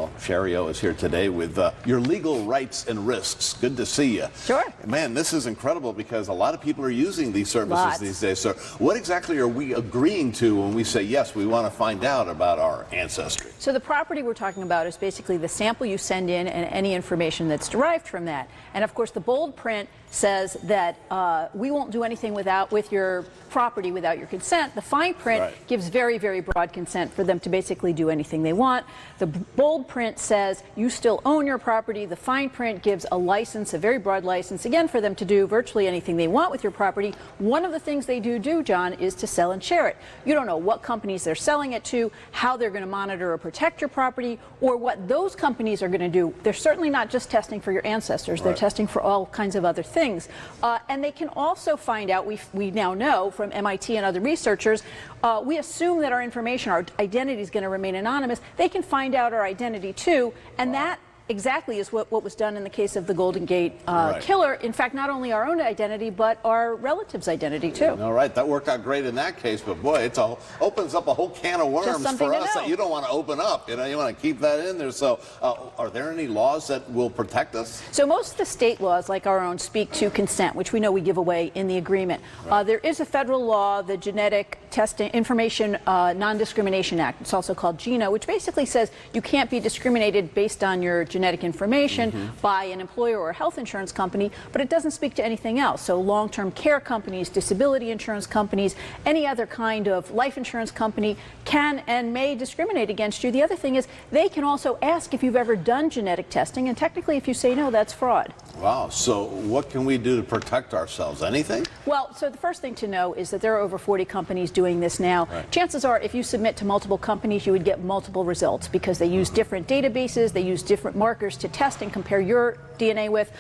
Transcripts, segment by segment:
Well, Shari is here today with your legal rights and risks. Good to see you. Sure. Man, this is incredible because a lot of people are using these services Lots. these days. So what exactly are we agreeing to when we say, yes, we want to find out about our ancestry? So the property we're talking about is basically the sample you send in and any information that's derived from that. And of course, the bold print says that we won't do anything with your property without your consent. The fine print gives very, very broad consent for them to basically do anything they want. The bold print says you still own your property. The fine print gives a license, a very broad license, again, for them to do virtually anything they want with your property. One of the things they do, John, is to sell and share it. You don't know what companies they're selling it to, how they're going to monitor or protect your property, or what those companies are going to do. They're certainly not just testing for your ancestors. They're testing for all kinds of other things. And they can also find out, we now know from MIT and other researchers, we assume that our information, our identity is going to remain anonymous. They can find out our identity too, and that exactly is what was done in the case of the Golden Gate killer. In fact, not only our own identity, but our relatives' identity too. All right, that worked out great in that case, but boy, it opens up a whole can of worms for us that you don't want to open up. You know, you want to keep that in there. So are there any laws that will protect us? So most of the state laws, like our own, speak to consent, which we know we give away in the agreement. There is a federal law, the Genetic Testing Information Non-Discrimination Act. It's also called GINA, which basically says you can't be discriminated based on your genetic information by an employer or a health insurance company, but it doesn't speak to anything else. So long-term care companies, disability insurance companies, any other kind of life insurance company can and may discriminate against you. The other thing is they can also ask if you've ever done genetic testing, and technically if you say no, that's fraud. Wow, so what can we do to protect ourselves? Anything? Well, so the first thing to know is that there are over 40 companies doing this now. Chances are if you submit to multiple companies, you would get multiple results because they use different databases, they use different markers to test and compare your DNA with.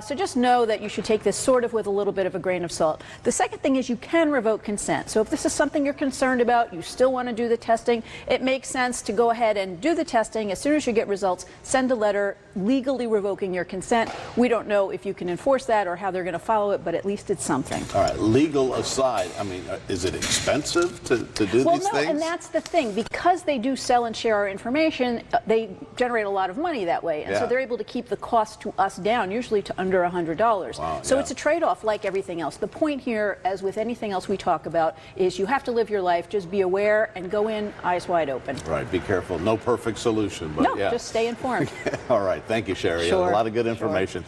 So just know that you should take this sort of with a little bit of a grain of salt. The second thing is you can revoke consent. So if this is something you're concerned about, you still want to do the testing, it makes sense to go ahead and do the testing. As soon as you get results, send a letter legally revoking your consent. We don't know if you can enforce that or how they're going to follow it, but at least it's something. All right, legal aside, I mean, is it expensive to do these things? And that's the thing. Because they do sell and share our information, they generate a lot of money that way. And so they're able to keep the cost to us down, usually to under $100. Wow, so it's a trade-off like everything else. The point here, as with anything else we talk about, is you have to live your life. Just be aware and go in eyes wide open. Right, be careful. No perfect solution, but just stay informed. All right, thank you, Shari. Sure. A lot of good information.